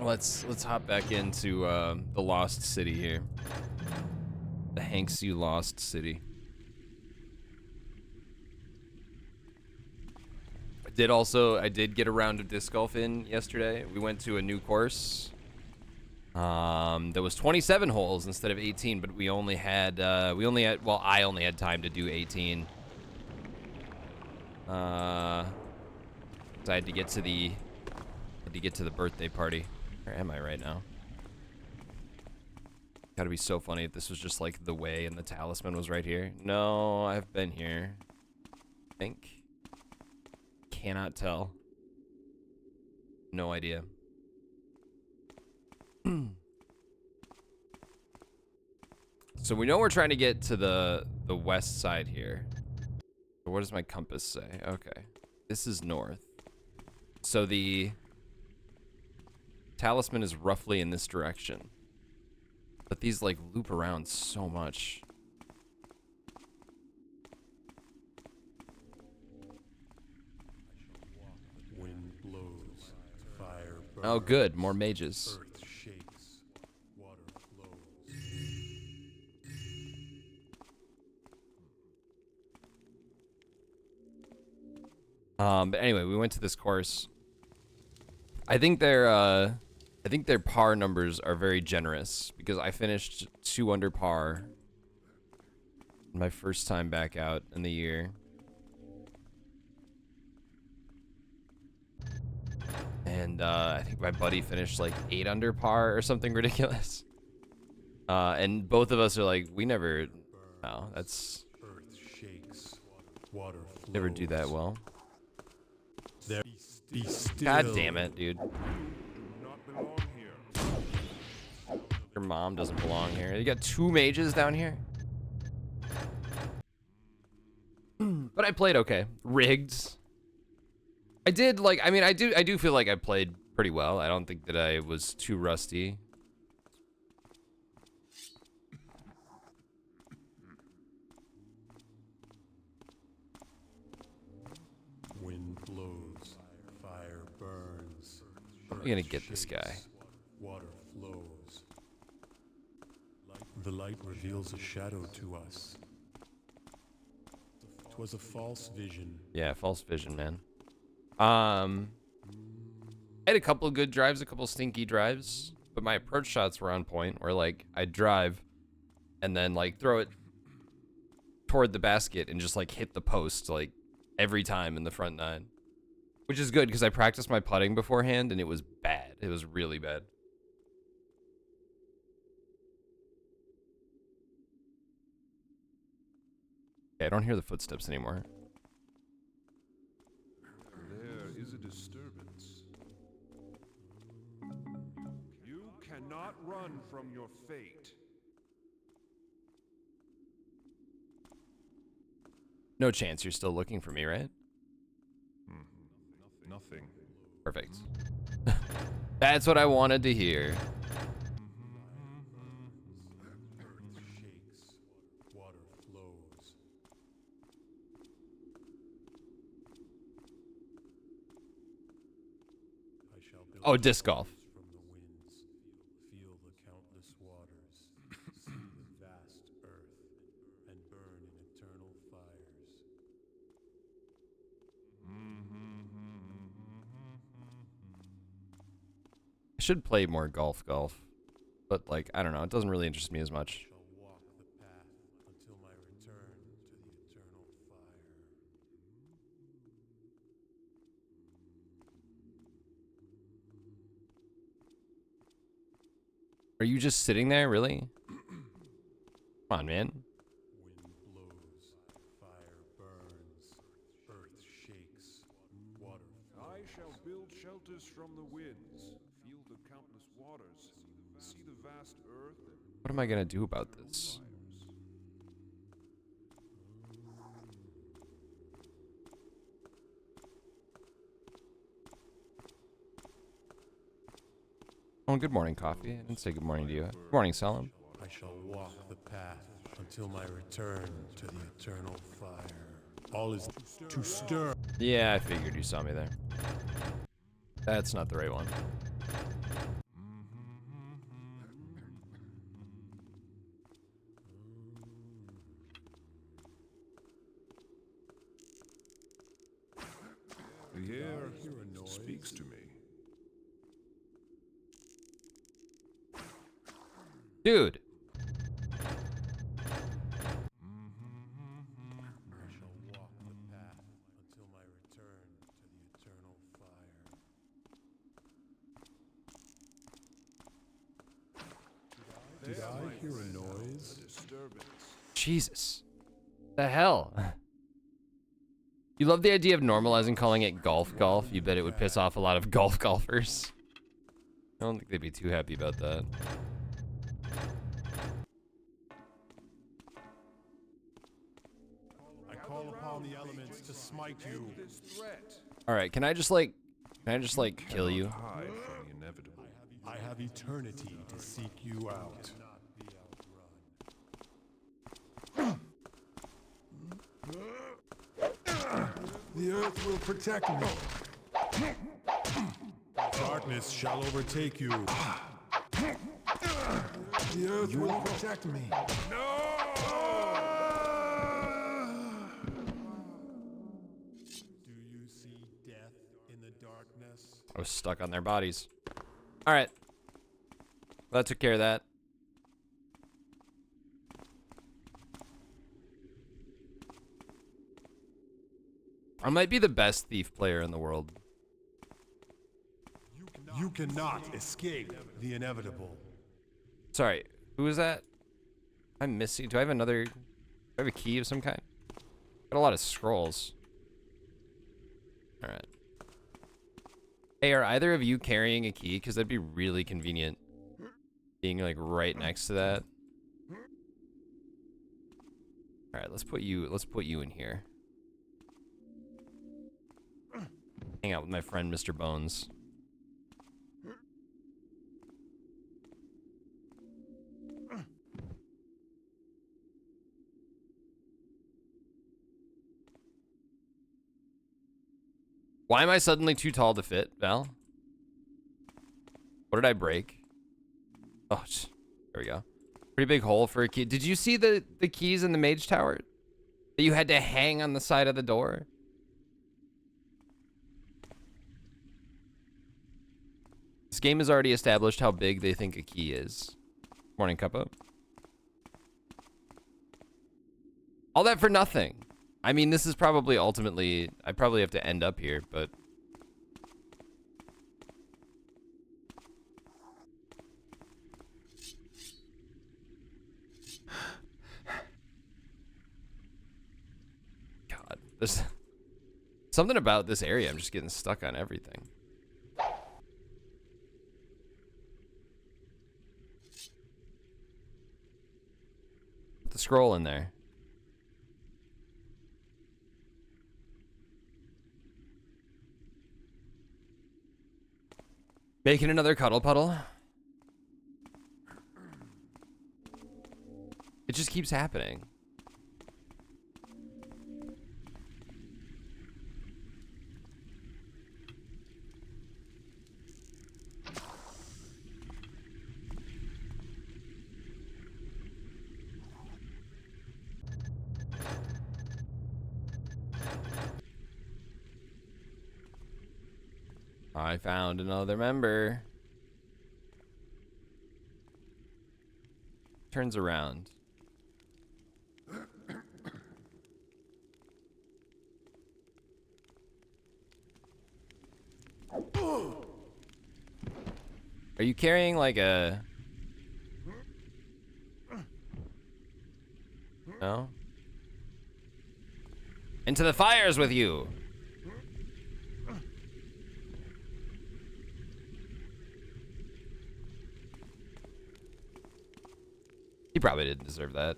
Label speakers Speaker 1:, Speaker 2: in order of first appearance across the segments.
Speaker 1: Let's hop back into the Lost City here. The Hanksy Lost City. I did get a round of disc golf in yesterday. We went to a new course. There was 27 holes instead of 18, but I only had time to do 18. I had to get to the birthday party. Where am I right now? Gotta be so funny if this was just like the way and the talisman was right here. No, I've been here. I think. Cannot tell. No idea. So we know we're trying to get to the west side here. What does my compass say? Okay. This is north. So the talisman is roughly in this direction. But these like loop around so much.
Speaker 2: Wind blows, fire burns,
Speaker 1: Oh good, more mages.
Speaker 2: earth shakes, water flows.
Speaker 1: But anyway, we went to this course. I think their par numbers are very generous because I finished 2 under par my first time back out in the year. And I think my buddy finished like 8 under par or something ridiculous. And both of us are like, that's
Speaker 2: Earth shakes, water flows.
Speaker 1: never do that well.
Speaker 2: There, be still.
Speaker 1: God damn it, dude.
Speaker 2: Do not belong here.
Speaker 1: Your mom doesn't belong here. You got 2 mages down here? But I played okay. Rigged. I do feel like I played pretty well. I don't think that I was too rusty.
Speaker 2: Wind blows, fire burns.
Speaker 1: I'm gonna get this guy.
Speaker 2: Water flows. The light reveals a shadow to us. 'Twas a false vision.
Speaker 1: Yeah, false vision, man. I had a couple of good drives, a couple stinky drives, but my approach shots were on point where like I'd drive and then like throw it toward the basket and just like hit the post like every time in the front 9. Which is good because I practiced my putting beforehand and it was bad. It was really bad. Okay, I don't hear the footsteps anymore.
Speaker 3: There is a disturbance. You cannot run from your fate.
Speaker 1: No chance you're still looking for me, right?
Speaker 3: Nothing.
Speaker 1: Perfect. That's what I wanted to hear.
Speaker 2: Earth shakes, water flows. I shall build
Speaker 1: Oh, disc golf.
Speaker 2: from the winds, feel the countless waters, see the vast earth, and burn in eternal fires.
Speaker 1: I should play more golf, but like I don't know, it doesn't really interest me as much.
Speaker 2: Shall walk the path until my return to the eternal fire.
Speaker 1: Are you just sitting there, really? Come on, man.
Speaker 2: Wind blows, fire burns, earth shakes, water
Speaker 3: I shall build shelters from the winds, feel the countless waters, see the vast earth and
Speaker 1: What am I gonna do about this?
Speaker 3: fires.
Speaker 1: Oh, good morning, Coffee. I didn't say good morning to you. Good morning, Salam.
Speaker 2: I shall walk the path until my return to the eternal fire. All is to stir.
Speaker 1: Yeah, I figured you saw me there. That's not the right one.
Speaker 3: The air speaks to me.
Speaker 1: Dude.
Speaker 2: I shall walk the path until my return to the eternal fire.
Speaker 3: Did I hear a noise? A disturbance.
Speaker 1: Jesus. The hell? You love the idea of normalizing calling it golf golf. You bet it would piss off a lot of golfers. I don't think they'd be too happy about that.
Speaker 2: I call upon the elements to smite you.
Speaker 3: This threat.
Speaker 1: All right, can I just kill you?
Speaker 3: Hide from the inevitable.
Speaker 2: I have eternity to seek you out. The earth will protect me. Darkness shall overtake you. The earth will protect me. Do you see death in the darkness?
Speaker 1: I was stuck on their bodies. All right. That took care of that. I might be the best thief player in the world.
Speaker 2: You cannot escape the inevitable.
Speaker 1: Sorry, who is that? I'm missing. Do I have another? Do I have a key of some kind? Got a lot of scrolls. All right. Hey, are either of you carrying a key? Because that'd be really convenient. Being like right next to that. All right, let's put you in here. Hang out with my friend Mr. Bones. Why am I suddenly too tall to fit, Val? What did I break? Oh, there we go. Pretty big hole for a key. Did you see the keys in the mage tower? That you had to hang on the side of the door? This game has already established how big they think a key is. Morning, Cuppa. All that for nothing. I mean, this is probably ultimately... I probably have to end up here, but... God, there's... Something about this area, I'm just getting stuck on everything. Put the scroll in there. Making another cuddle puddle. It just keeps happening. I found another member. Turns around. Are you carrying like a... No? Into the fires with you! He probably didn't deserve that.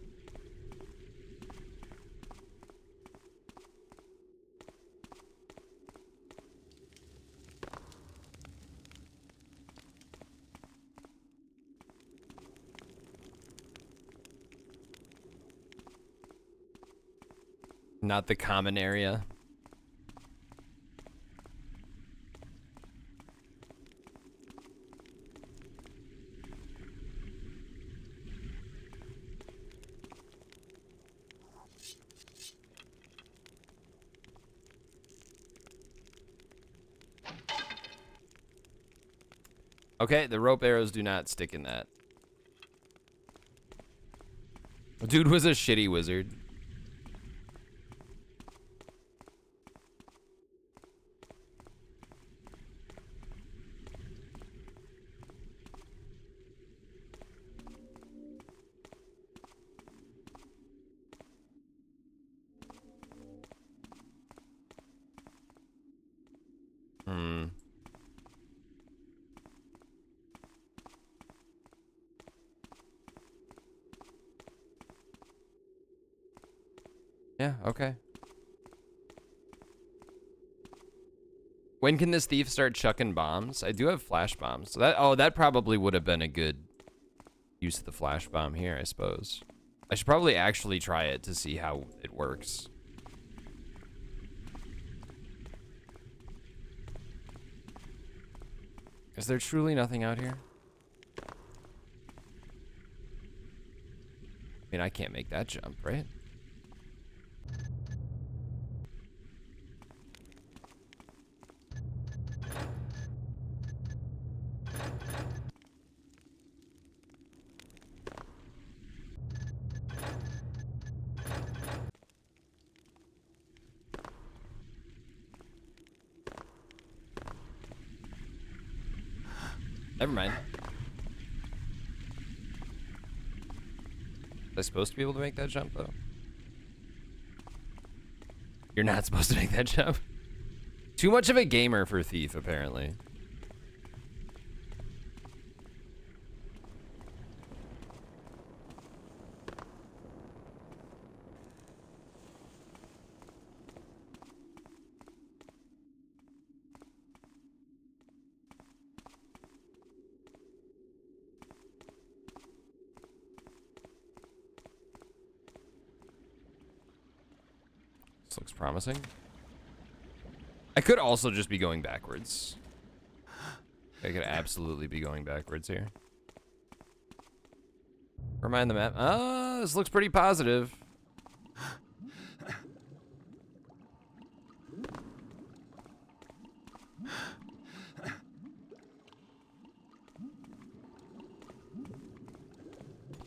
Speaker 1: Not the common area. Okay, the rope arrows do not stick in that. Dude was a shitty wizard. Hmm. Yeah, okay. When can this thief start chucking bombs? I do have flash bombs. So that probably would have been a good use of the flash bomb here, I suppose. I should probably actually try it to see how it works. Is there truly nothing out here? I mean, I can't make that jump, right? Never mind. Was I supposed to be able to make that jump, though? You're not supposed to make that jump. Too much of a gamer for Thief, apparently. This looks promising. I could also just be going backwards. I could absolutely be going backwards here. Remind the map. Oh, this looks pretty positive.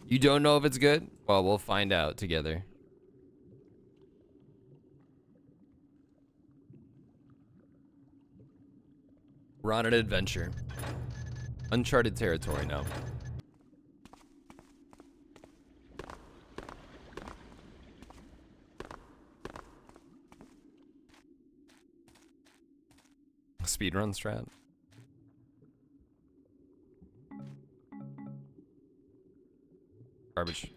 Speaker 1: You don't know if it's good? Well, we'll find out together. We're on an adventure. Uncharted territory now. Speedrun strat. Garbage.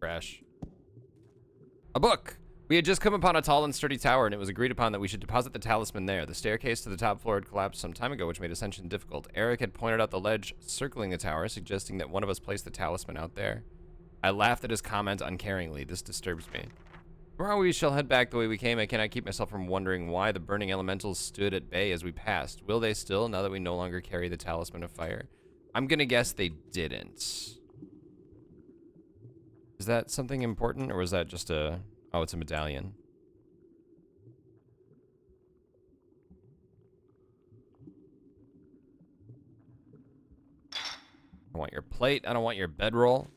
Speaker 1: Crash. A book! We had just come upon a tall and sturdy tower, and it was agreed upon that we should deposit the talisman there. The staircase to the top floor had collapsed some time ago, which made ascension difficult. Eric had pointed out the ledge circling the tower, suggesting that one of us place the talisman out there. I laughed at his comment uncaringly. This disturbs me. Tomorrow we shall head back the way we came. I cannot keep myself from wondering why the burning elementals stood at bay as we passed. Will they still, now that we no longer carry the talisman of fire? I'm gonna guess they didn't. Is that something important, or was that just a... Oh, it's a medallion. I want your plate. I don't want your bedroll.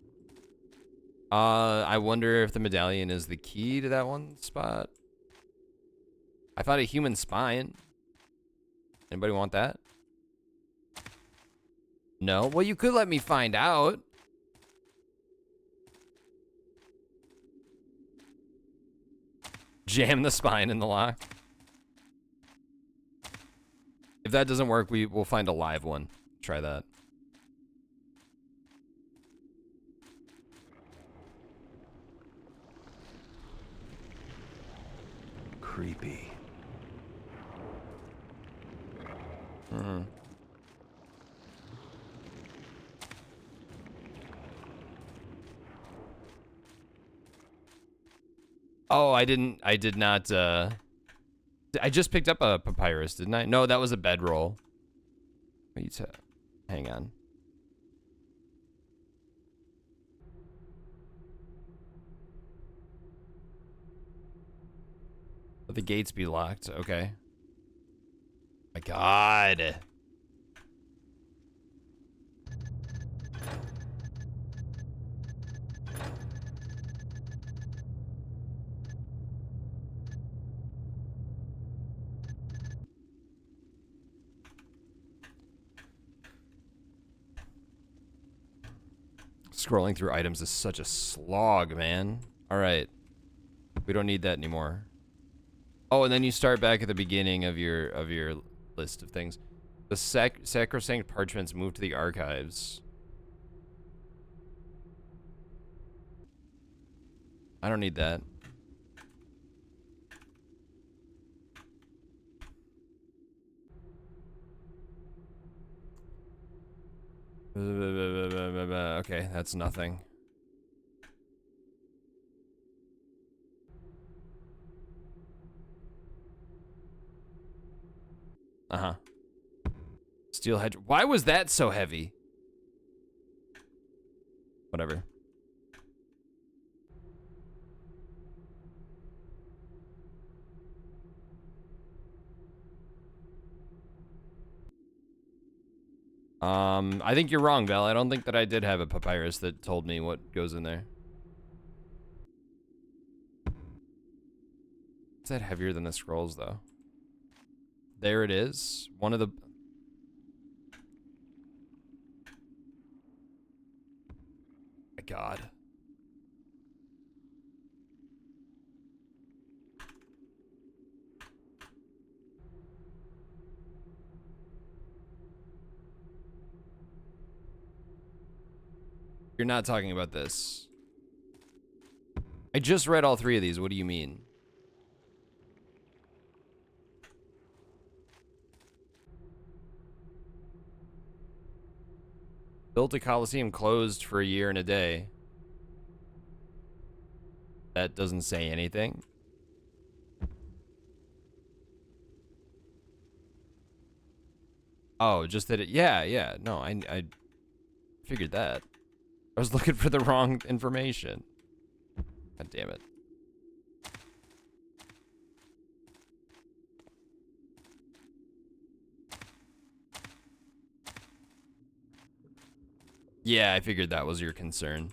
Speaker 1: I wonder if the medallion is the key to that one spot. I found a human spine. Anybody want that? No? Well, you could let me find out. Jam the spine in the lock. If that doesn't work, we will find a live one. Try that.
Speaker 4: Creepy.
Speaker 1: Mm-hmm. Oh, I did not, I just picked up a papyrus, didn't I? No, that was a bedroll. Wait, hang on. Let the gates be locked, okay. My God. Scrolling through items is such a slog, man. All right. We don't need that anymore. Oh, and then you start back at the beginning of your list of things. The sacrosanct parchments moved to the archives. I don't need that. Okay, that's nothing. Uh-huh. Steel hedge. Why was that so heavy? Whatever. I think you're wrong, Val. I don't think that I did have a papyrus that told me what goes in there. Is that heavier than the scrolls, though? There it is. One of the... My God. You're not talking about this. I just read all three of these. What do you mean? Built a Coliseum, closed for a year and a day. That doesn't say anything. Oh, just that it... Yeah. No, I figured that. I was looking for the wrong information. God damn it. Yeah, I figured that was your concern.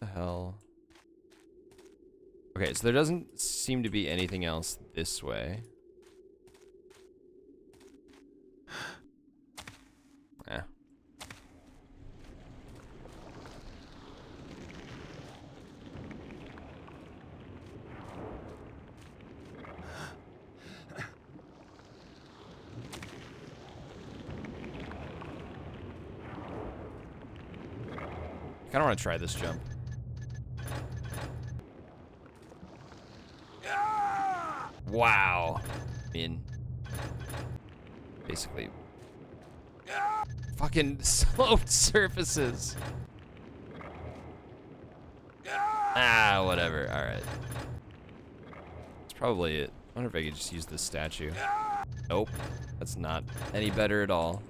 Speaker 1: The hell? Okay, so there doesn't seem to be anything else this way. Eh. I don't want to try this jump. Wow. I mean, basically, fucking sloped surfaces. Ah, whatever. All right. That's probably it. I wonder if I could just use this statue. Nope. That's not any better at all.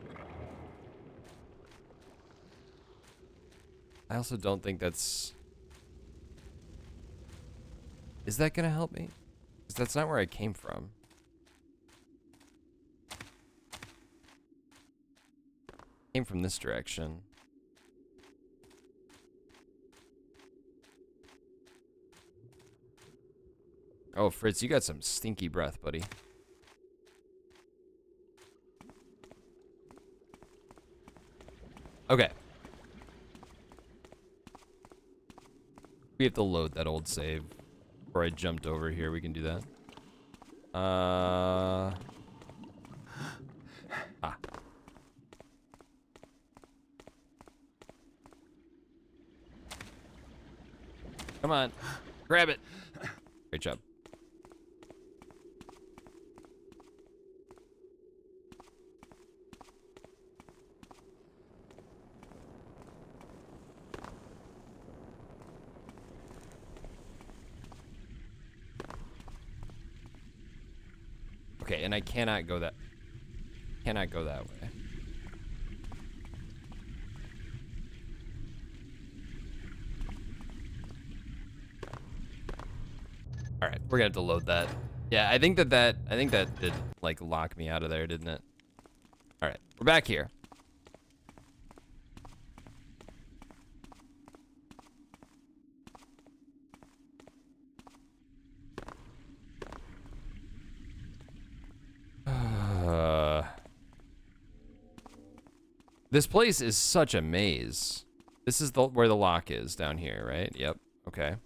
Speaker 1: I also don't think that's... Is that gonna help me? Because that's not where I came from. Came from this direction. Oh, Fritz, you got some stinky breath, buddy. Okay. We have to load that old save. Before I jumped over here, we can do that. Ah. Come on. Grab it. Great job. Okay, and I cannot go that way. All right, we're gonna have to load that. Yeah, I think that did like lock me out of there, didn't it? All right, we're back here. This place is such a maze. This is where the lock is down here, right? Yep. Okay.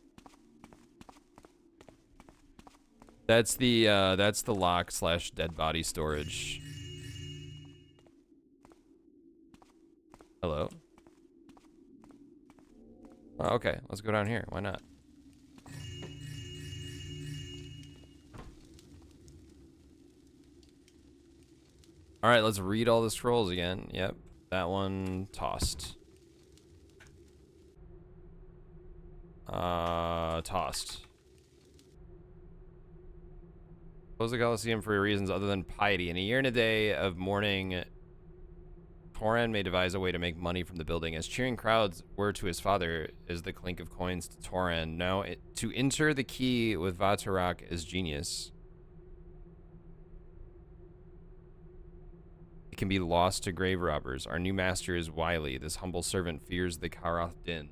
Speaker 1: That's the lock / dead body storage. Hello. Oh, okay, let's go down here. Why not? All right, let's read all the scrolls again. Yep, that one tossed. Tossed. Close the Colosseum for reasons other than piety. In a year and a day of mourning, Toran may devise a way to make money from the building. As cheering crowds were to his father, is the clink of coins to Toran. Now, to enter the key with Vatarak is genius. It can be lost to grave robbers. Our new master is wily. This humble servant fears the Karath Din.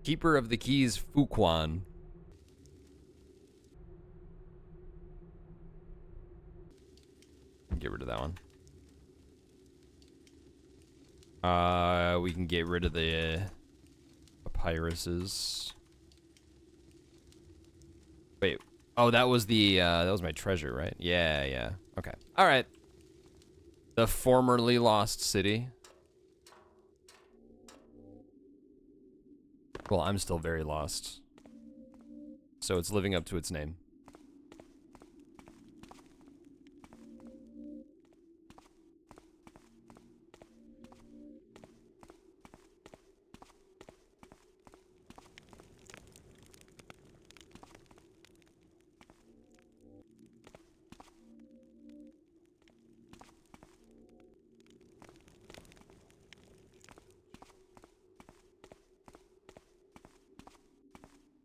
Speaker 1: Keeper of the keys, Fuquan. Get rid of that one. We can get rid of the papyruses. Wait. Oh, that was my treasure, right? Yeah, yeah. Okay. All right. The formerly lost city. Well, I'm still very lost. So it's living up to its name.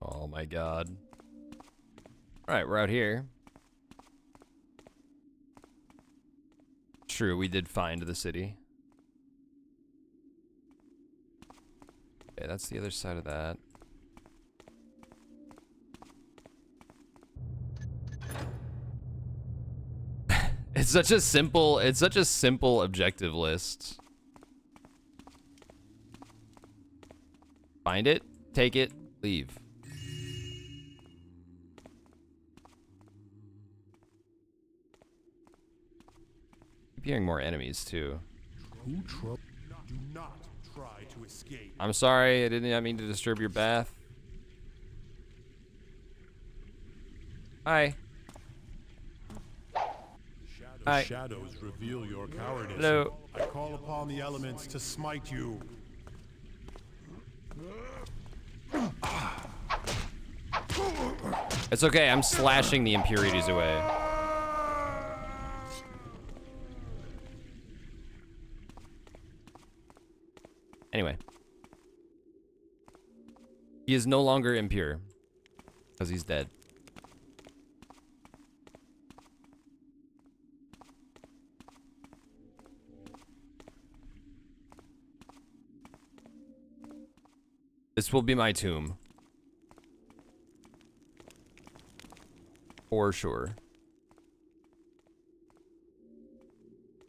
Speaker 1: Oh my god. Alright, we're out here. True, we did find the city. Okay, that's the other side of that. It's such a simple objective list. Find it, take it, leave. Keep hearing more enemies too.
Speaker 2: Do not try to escape.
Speaker 1: I'm sorry, I didn't mean to disturb your bath. Hi. Hi.
Speaker 2: Shadows reveal your cowardice.
Speaker 1: Hello.
Speaker 2: I call upon the elements to smite you.
Speaker 1: It's okay, I'm slashing the impurities away. Anyway. He is no longer impure. Because he's dead. This will be my tomb. For sure.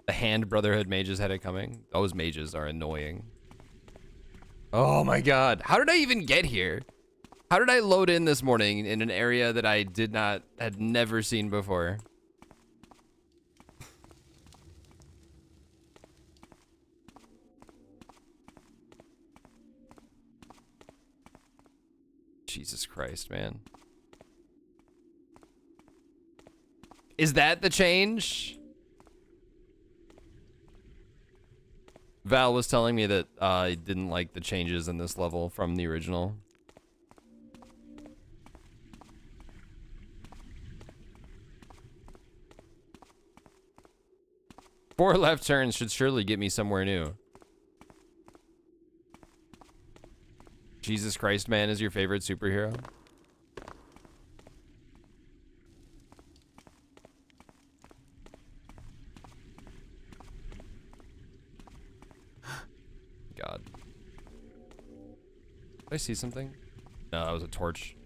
Speaker 1: The Hand Brotherhood mages had it coming. Those mages are annoying. Oh my god. How did I even get here? How did I load in this morning in an area that I had never seen before? Jesus Christ, man. Is that the change? Val was telling me that I didn't like the changes in this level from the original. Four left turns should surely get me somewhere new. Jesus Christ Man is your favorite superhero? God. Did I see something? No, that was a torch.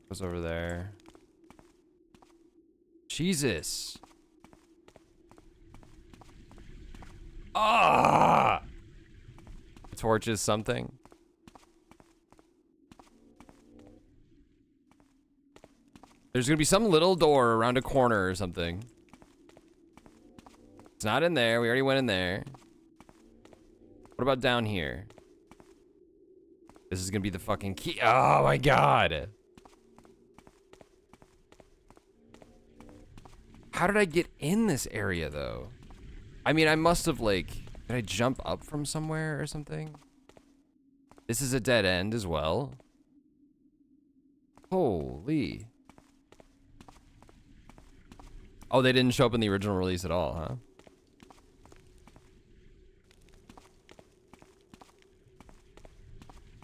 Speaker 1: What's over there? Jesus. Ah! Torch is something. There's gonna be some little door around a corner or something. It's not in there. We already went in there. What about down here? This is gonna be the fucking key. Oh my god. How did I get in this area though? I mean, I must have like, did I jump up from somewhere or something? This is a dead end as well. Holy. Oh, they didn't show up in the original release at all, huh?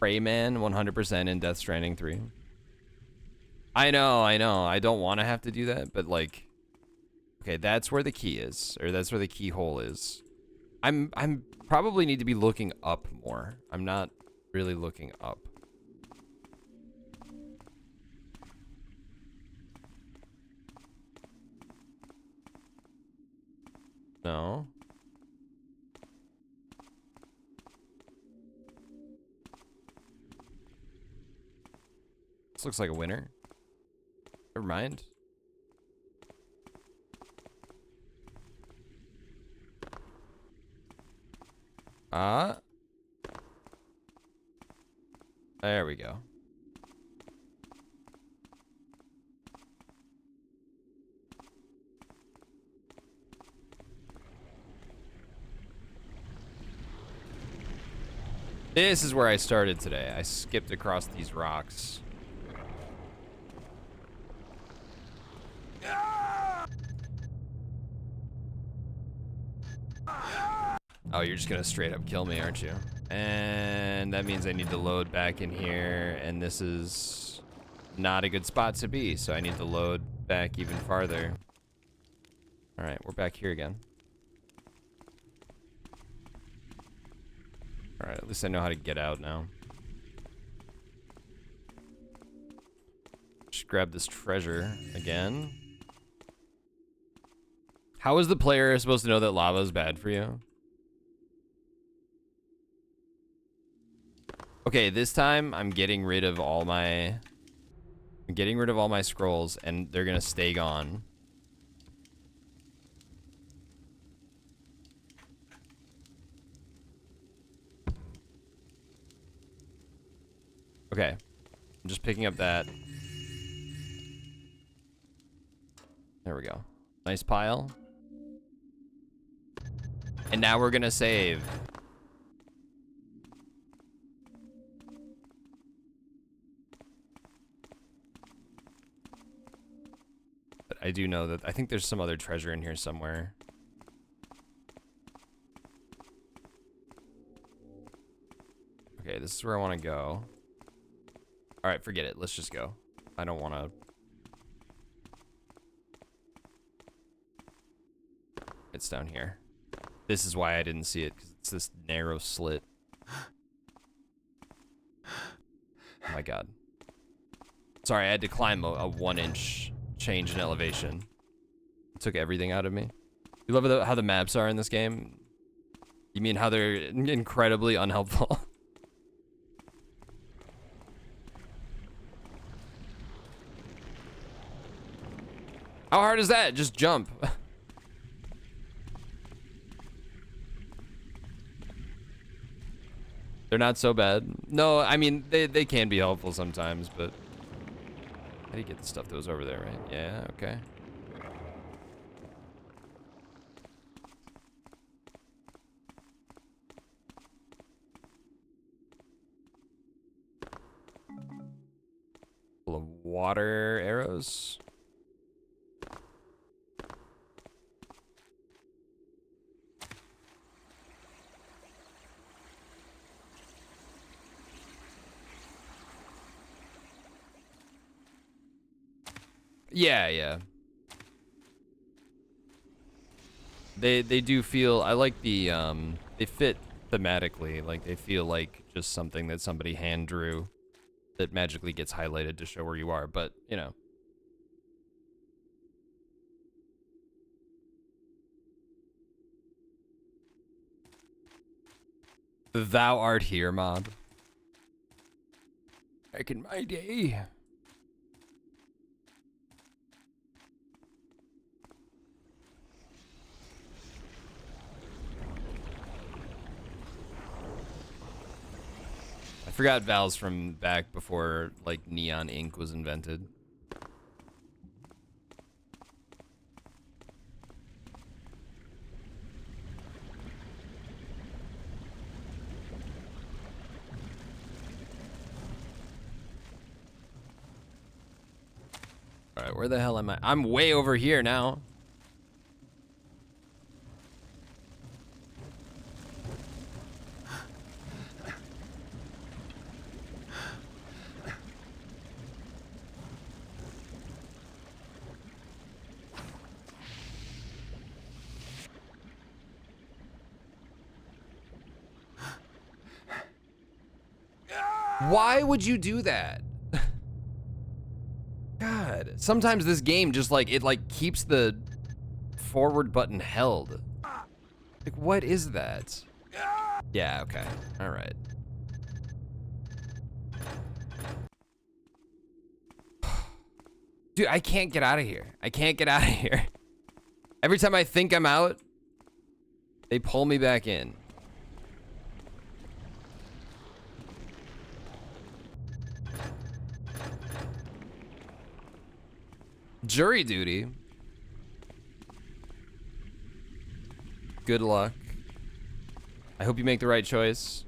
Speaker 1: Rayman 100% in Death Stranding 3. I know. I don't want to have to do that, but like, okay, that's where the key is, or that's where the keyhole is. I'm probably need to be looking up more. I'm not really looking up. No. This looks like a winner. Never mind. There we go. This is where I started today. I skipped across these rocks. Oh, you're just gonna straight up kill me, aren't you? And that means I need to load back in here, and this is not a good spot to be, so I need to load back even farther. All right, we're back here again. All right, at least I know how to get out now. Just grab this treasure again. How is the player supposed to know that lava is bad for you? Okay, this time I'm getting rid of all my scrolls, and they're gonna stay gone. Okay, I'm just picking up that. There we go. Nice pile. And now we're gonna save. But I do know that I think there's some other treasure in here somewhere. Okay, this is where I want to go. All right, forget it. Let's just go. I don't want to. It's down here. This is why I didn't see it, because it's this narrow slit. Oh my god. Sorry, I had to climb a 1-inch change in elevation. It took everything out of me. You love how the maps are in this game? You mean how they're incredibly unhelpful? How hard is that? Just jump. They're not so bad. No, I mean, they can be helpful sometimes, but... How do you get the stuff that was over there, right? Yeah, okay. Full of water arrows. Yeah, yeah. They do feel, I like the they fit thematically, like they feel like just something that somebody hand drew that magically gets highlighted to show where you are, but you know. Thou art here, mod. Back in my day. I forgot Val's from back before, like, neon ink was invented. All right, where the hell am I? I'm way over here now. Why would you do that? God, sometimes this game just like, it like keeps the forward button held. Like, what is that? Yeah, okay, all right. Dude, I can't get out of here. I can't get out of here. Every time I think I'm out, they pull me back in. Jury duty. Good luck. I hope you make the right choice.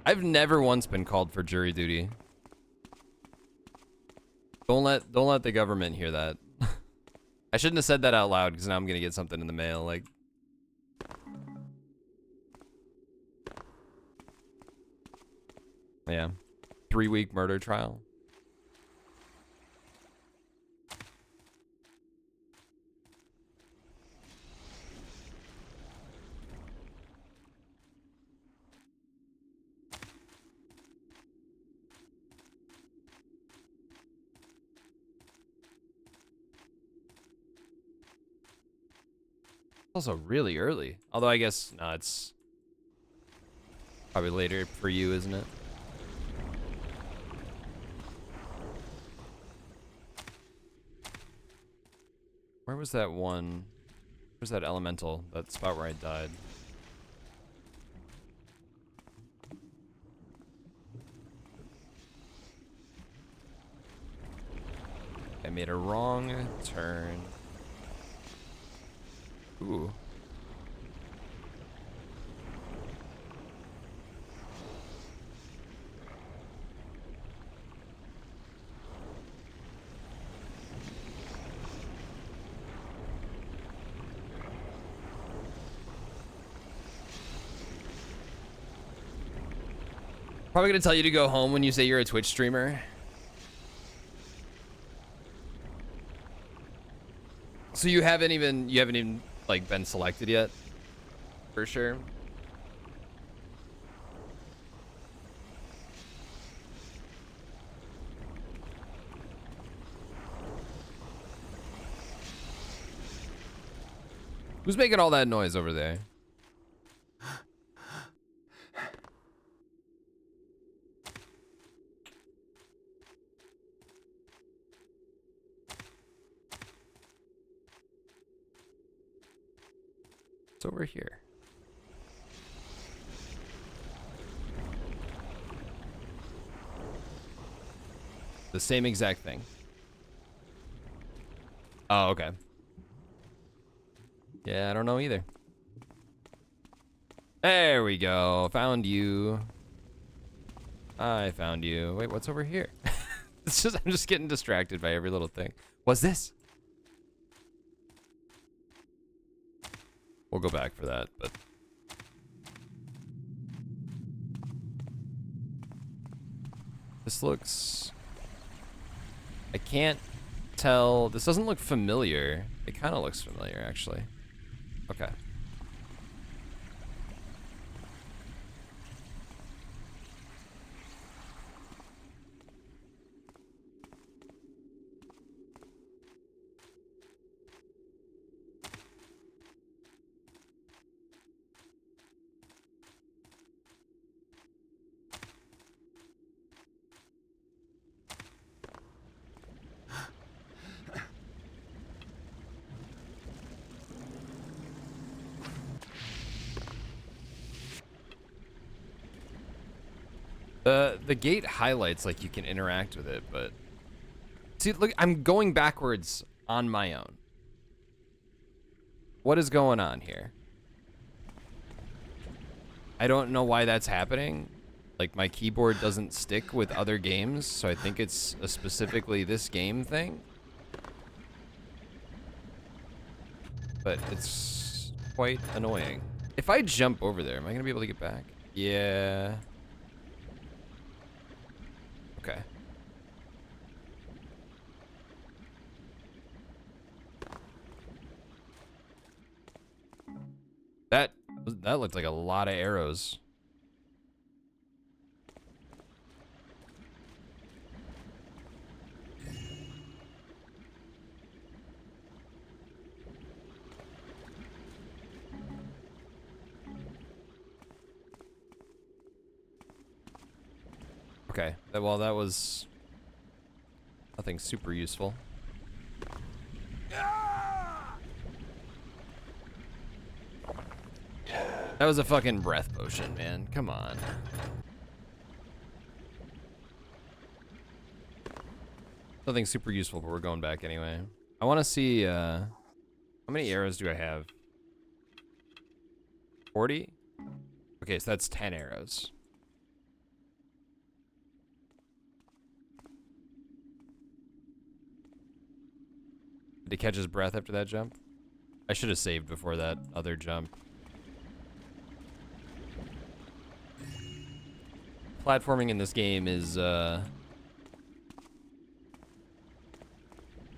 Speaker 1: I've never once been called for jury duty. Don't let the government hear that. I shouldn't have said that out loud because now I'm gonna get something in the mail. Like, yeah, 3-week murder trial. Also really early. Although I guess, no, it's probably later for you, isn't it? Where was that one? Where's that elemental? That spot where I died. I made a wrong turn. Ooh. Probably gonna tell you to go home when you say you're a Twitch streamer. So you haven't even like been selected yet? For sure. Who's making all that noise over there? It's over here. The same exact thing. Oh, okay. Yeah, I don't know either. There we go. Found you. I found you. Wait, what's over here? It's just, I'm just getting distracted by every little thing. What's this? We'll go back for that, but This looks... I can't tell. This doesn't look familiar. It kind of looks familiar, actually. Okay. The gate highlights like you can interact with it, but see, look, I'm going backwards on my own. What is going on here? I don't know why that's happening. Like, my keyboard doesn't stick with other games, so I think it's a specifically this game thing. But it's quite annoying. If I jump over there, am I gonna be able to get back? Yeah. Okay. That looked like a lot of arrows. Okay. Well, that was nothing super useful. That was a fucking breath potion, man. Come on. Nothing super useful, but we're going back anyway. I want to see, how many arrows do I have? 40? Okay, so that's 10 arrows. Did he catch his breath after that jump? I should have saved before that other jump. Platforming in this game is,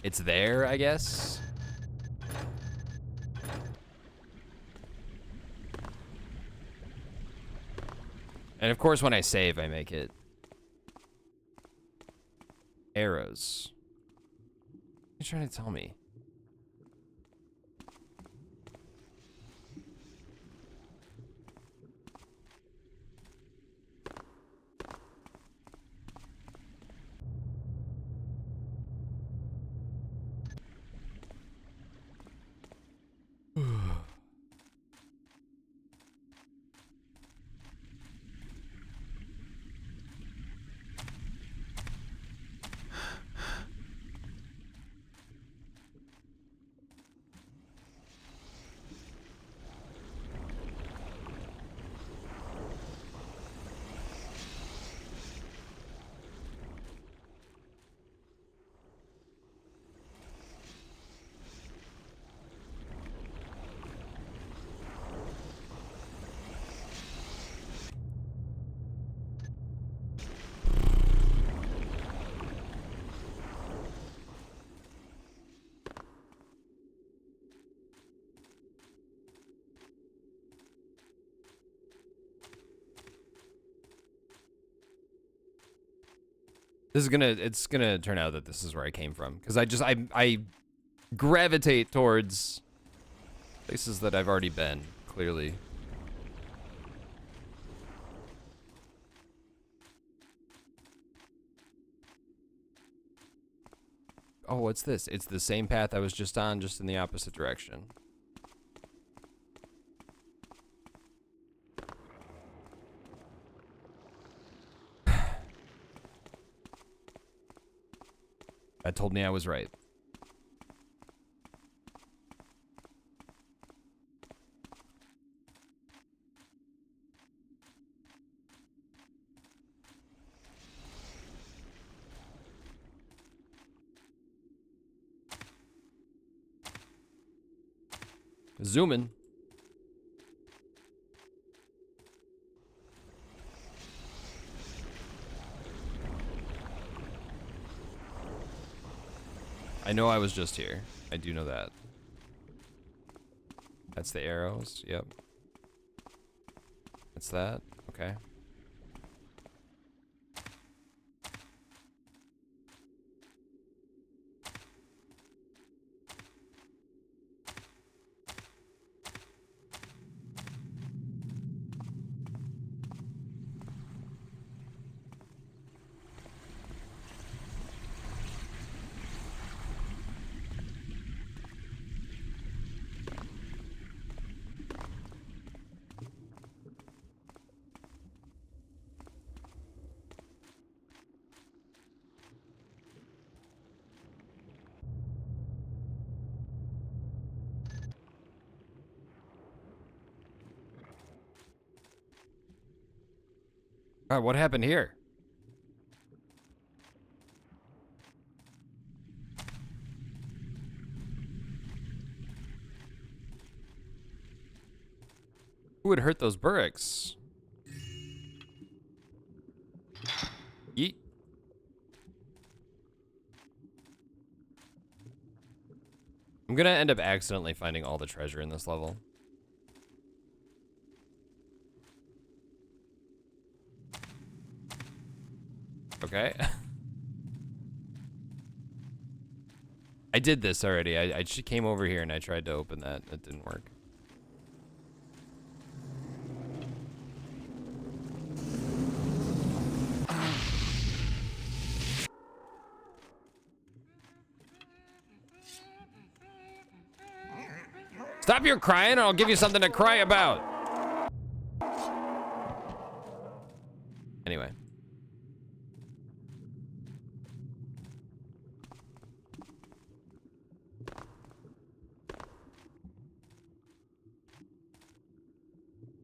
Speaker 1: it's there, I guess. And of course, when I save, I make it arrows. What are you trying to tell me? It's gonna turn out that this is where I came from. Because I gravitate towards places that I've already been, clearly. Oh, what's this? It's the same path I was just on, just in the opposite direction. That told me I was right. Zooming. I know I was just here. I do know that. That's the arrows. Yep. That's that. Okay. All right, what happened here? Who would hurt those Burricks? Yeet. I'm gonna end up accidentally finding all the treasure in this level. Okay. I did this already. I just came over here and I tried to open that. It didn't work. Stop your crying and I'll give you something to cry about. Anyway.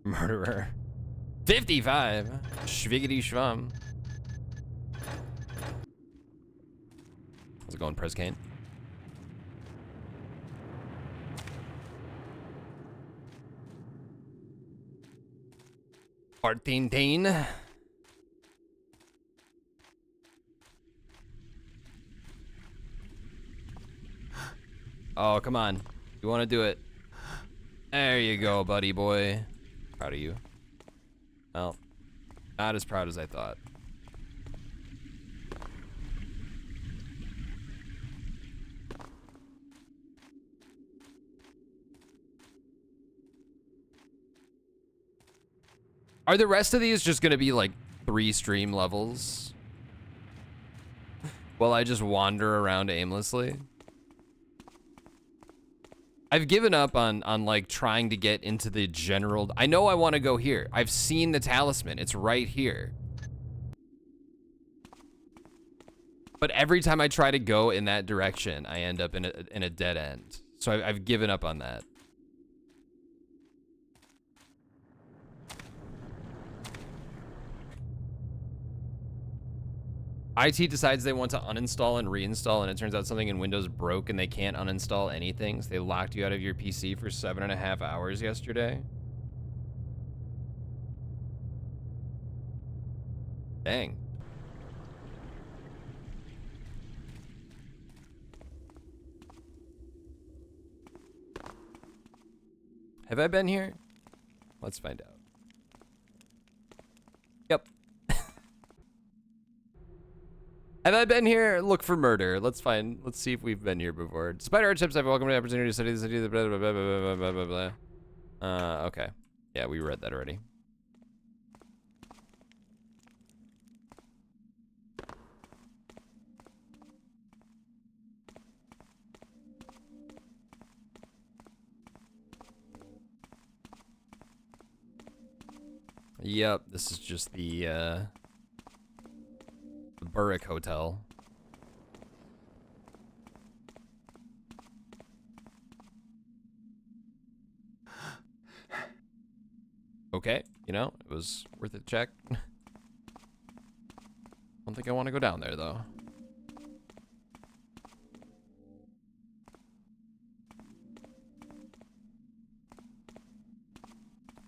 Speaker 1: Murderer. 55. Schwiggity schwum. How's it going, Press Kane? Teen. Oh, come on. You want to do it. There you go, buddy boy. Proud of you. Well, not as proud as I thought. Are the rest of these just gonna be like 3 stream levels? While I just wander around aimlessly? I've given up on like trying to get into the general. I know I want to go here. I've seen the talisman. It's right here. But every time I try to go in that direction, I end up in a dead end. So I've given up on that. IT decides they want to uninstall and reinstall, and it turns out something in Windows broke and they can't uninstall anything, so they locked you out of your PC for 7.5 hours yesterday. Dang. Have I been here? Let's find out. Yep. Have I been here? Look for murder. Let's see if we've been here before. Spider Art Chips, I've welcomed the opportunity to study the city, blah, blah, blah, blah, blah, blah, blah, blah. Okay. Yeah, we read that already. Yep, this is just the Burrick Hotel. Okay, you know, it was worth a check. Don't think I want to go down there, though.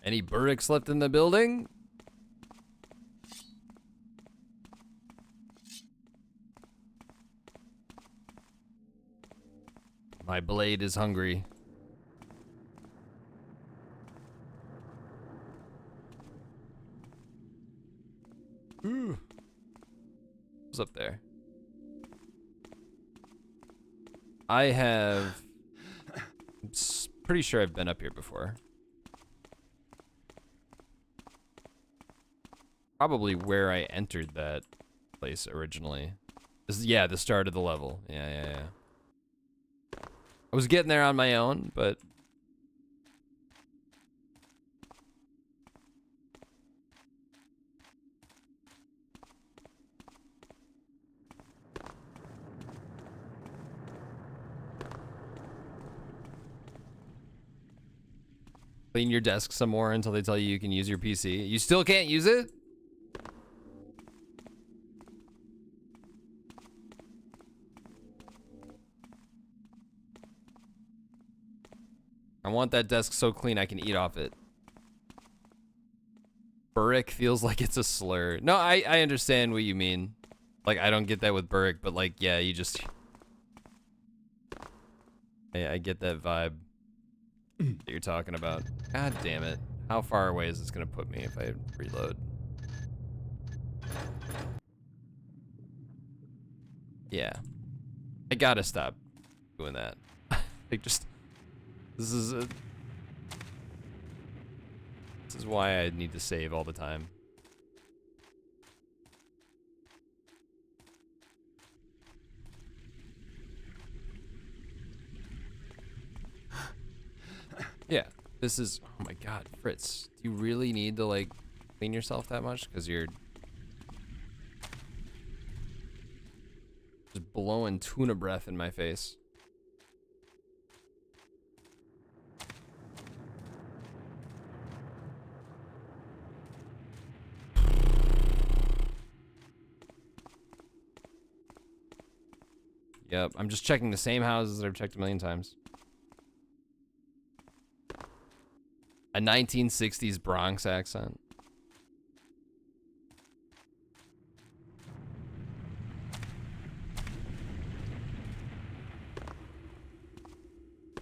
Speaker 1: Any Burricks left in the building? My blade is hungry. Ooh. What's up there? I have... I'm pretty sure I've been up here before. Probably where I entered that place originally. This is, yeah, the start of the level. Yeah. I was getting there on my own, but... Clean your desk some more until they tell you you can use your PC. You still can't use it? I want that desk so clean I can eat off it. Burrick feels like it's a slur. No, I understand what you mean. Like, I don't get that with Burrick, but like, yeah, you just... I get that vibe that you're talking about. God damn it. How far away is this gonna put me if I reload? Yeah. I gotta stop doing that. Like, just... This is why I need to save all the time. Yeah, this is... Oh my god, Fritz. Do you really need to, like, clean yourself that much? Because you're... just blowing tuna breath in my face. Yep, I'm just checking the same houses that I've checked a million times. A 1960s Bronx accent.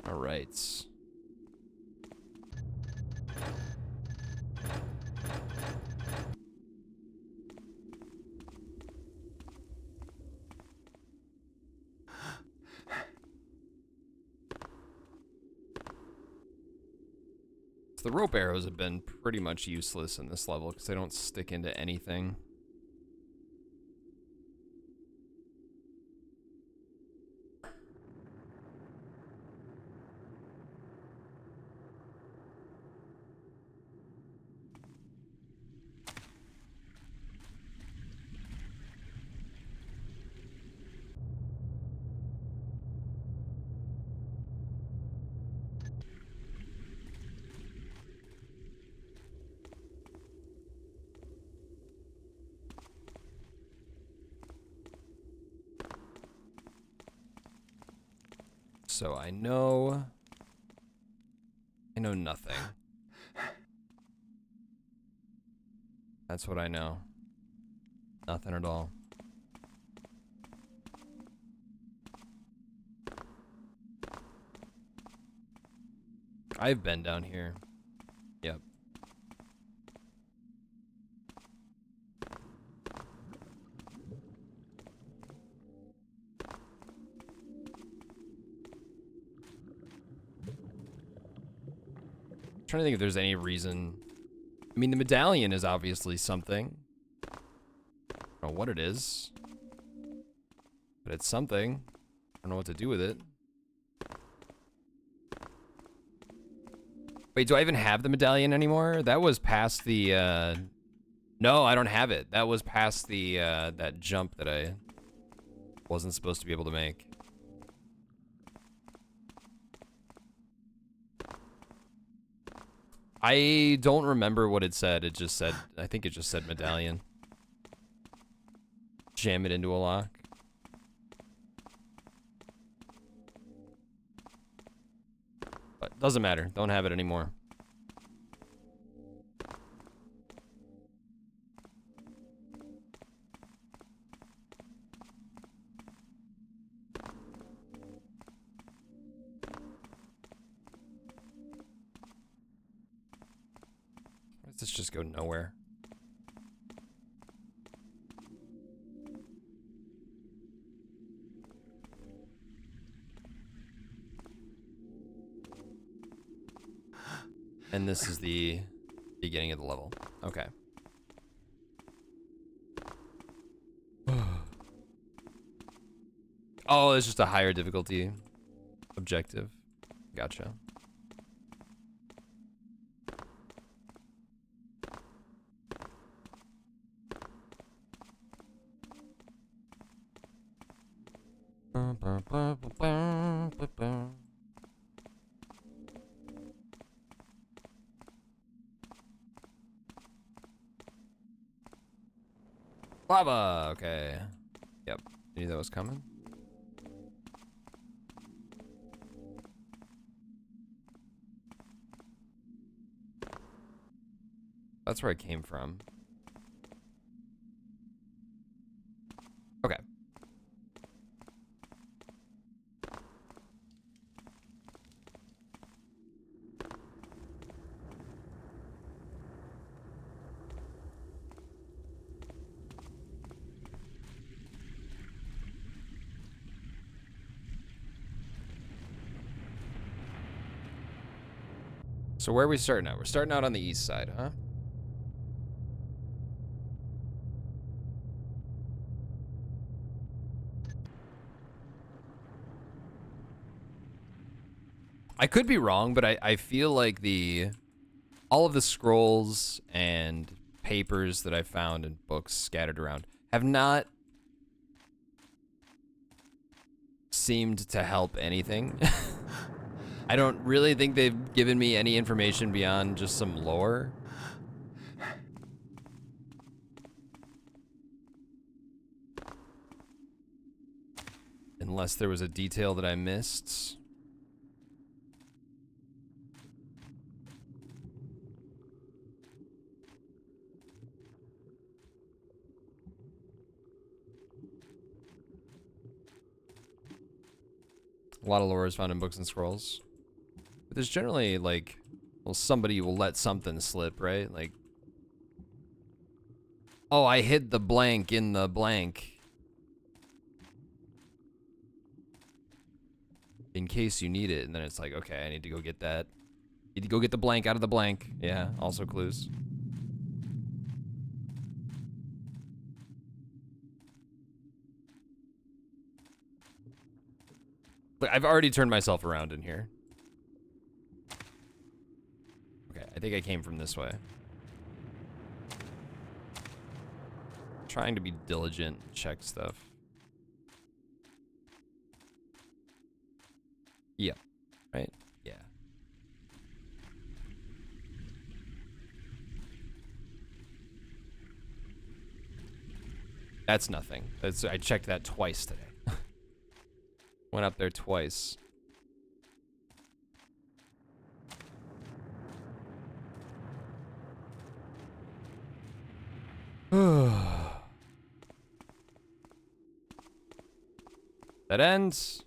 Speaker 1: All right. The rope arrows have been pretty much useless in this level because they don't stick into anything. So I know nothing. That's what I know. Nothing at all. I've been down here. Yep. Trying to think if there's any reason. I mean, the medallion is obviously something. I don't know what it is, but it's something. I don't know what to do with it. Wait, do I even have the medallion anymore? That was past the, no, I don't have it. That was past the, that jump that I wasn't supposed to be able to make. I don't remember what it said. It just said, I think it just said medallion. Jam it into a lock. But doesn't matter. Don't have it anymore. just go nowhere. And this is the beginning of the level. Okay. Oh, it's just a higher difficulty objective. Gotcha. Lava, okay. Yep, knew that was coming. That's where I came from. Okay. So where are we starting out? We're starting out on the east side, huh? I could be wrong, but I feel like all of the scrolls and papers that I found and books scattered around have not seemed to help anything. I don't really think they've given me any information beyond just some lore. Unless there was a detail that I missed. A lot of lore is found in books and scrolls. But there's generally, like, well, somebody will let something slip, right? Like, oh, I hid the blank in the blank. In case you need it. And then it's like, okay, I need to go get that. Need to go get the blank out of the blank. Yeah, also clues. But I've already turned myself around in here. Okay, I think I came from this way. Trying to be diligent, check stuff. Yeah, right? Yeah. That's nothing. I checked that twice today. Went up there twice. That ends.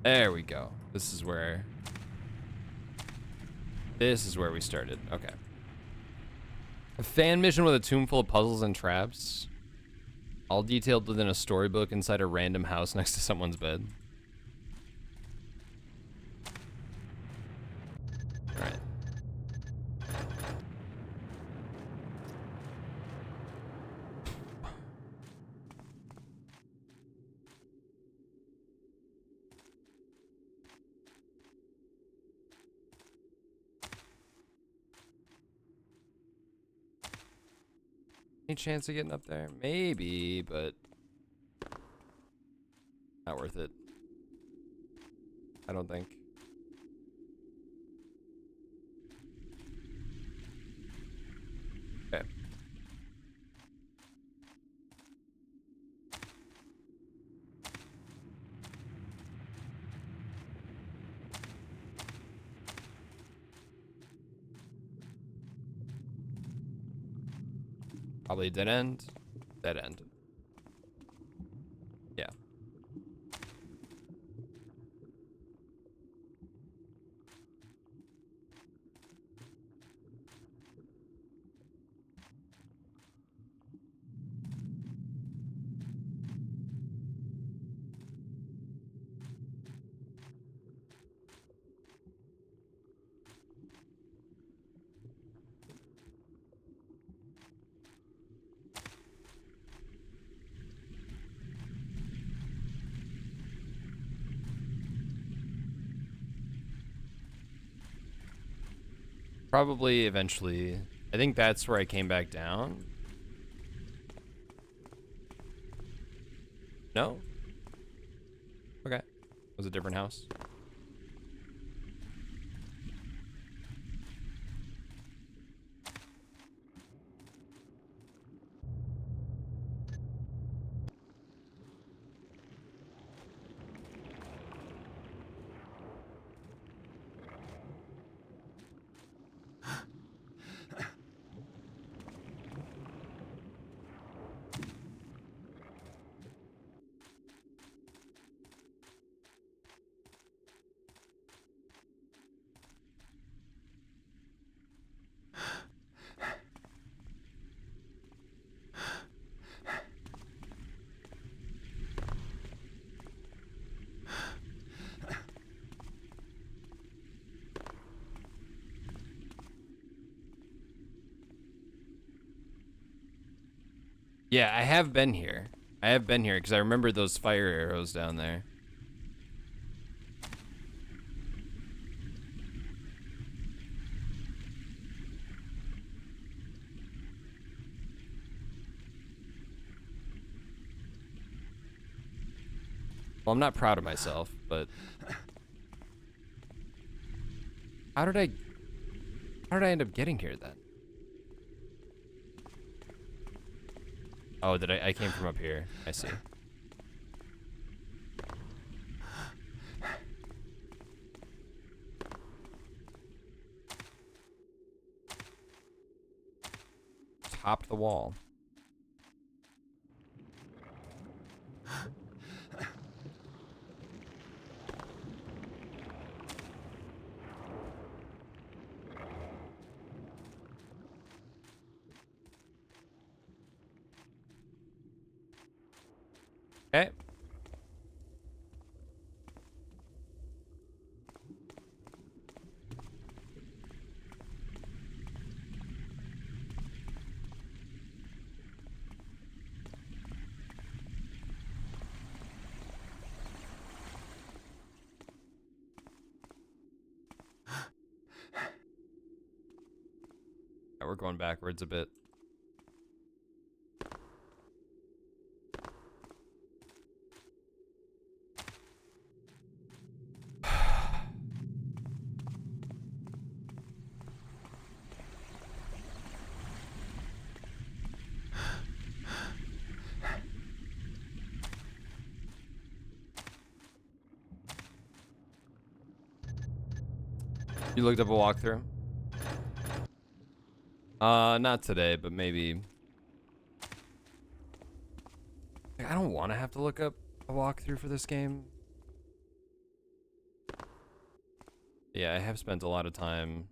Speaker 1: There we go. This is where we started. Okay. A fan mission with a tomb full of puzzles and traps. All detailed within a storybook inside a random house next to someone's bed. Alright. Any chance of getting up there? Maybe, but not worth it. I don't think. Okay. Probably dead end. Dead end. Probably eventually. I think that's where I came back down. No? Okay. It was a different house. Yeah, I have been here. I have been here because I remember those fire arrows down there. Well, I'm not proud of myself, but how did I end up getting here then? Oh, I came from up here. I see. Topped the wall. Okay. We're going backwards a bit. You looked up a walkthrough? Not today, but maybe. I don't want to have to look up a walkthrough for this game. Yeah, I have spent a lot of time.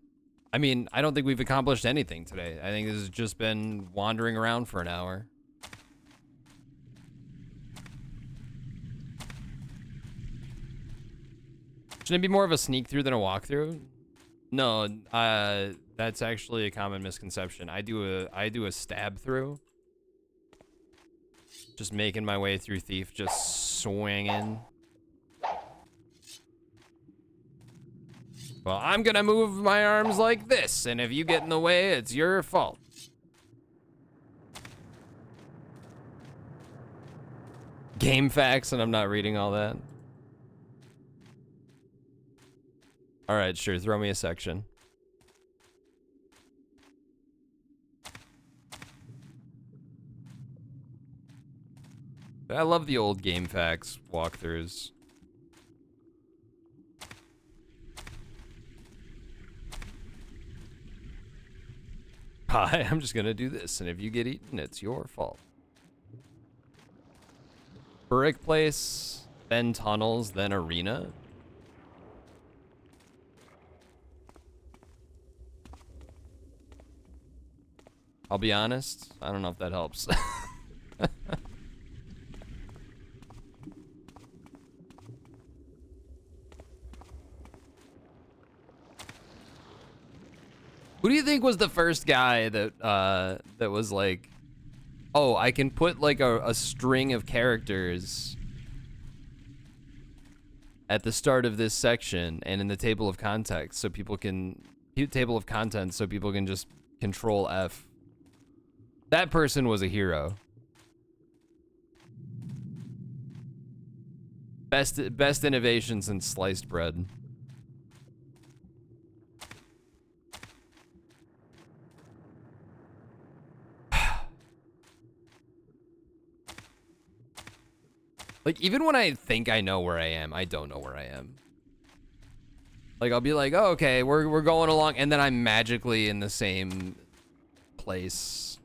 Speaker 1: I mean, I don't think we've accomplished anything today. I think this has just been wandering around for an hour. Shouldn't it be more of a sneak through than a walkthrough? No, that's actually a common misconception. I do a stab through. Just making my way through Thief, just swinging. Well, I'm gonna move my arms like this, and if you get in the way, it's your fault. Game facts, and I'm not reading all that. All right, sure, throw me a section. I love the old game facts walkthroughs. Hi, I'm just gonna do this, and if you get eaten, it's your fault. Brick place, then tunnels, then arena. I'll be honest, I don't know if that helps. Who do you think was the first guy that that was like, oh, I can put like a string of characters at the start of this section and in the table of context so people table of contents so people can just control F. That person was a hero. Best innovation since sliced bread. Like, even when I think I know where I am, I don't know where I am. Like, I'll be like, oh, okay, we're going along, and then I'm magically in the same place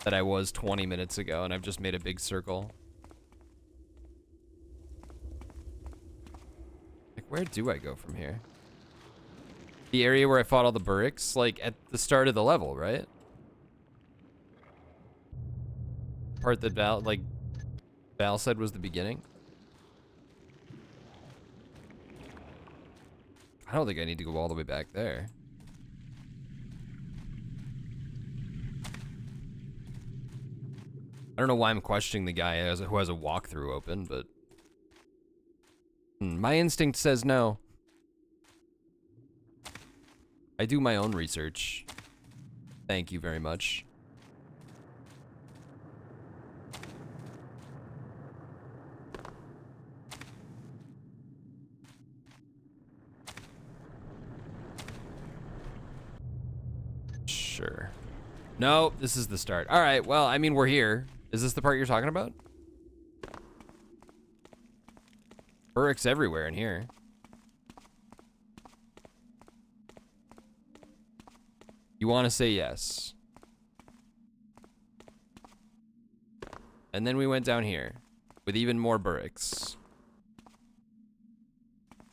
Speaker 1: that I was 20 minutes ago, and I've just made a big circle. Like, where do I go from here? The area where I fought all the Burricks, like, at the start of the level, right? Part that Val said was the beginning. I don't think I need to go all the way back there. I don't know why I'm questioning the guy who has a walkthrough open, but my instinct says no. I do my own research. Thank you very much. Sure. No, this is the start. All right, well, I mean, we're here. Is this the part you're talking about? Burricks everywhere in here. You want to say yes. And then we went down here with even more Burricks.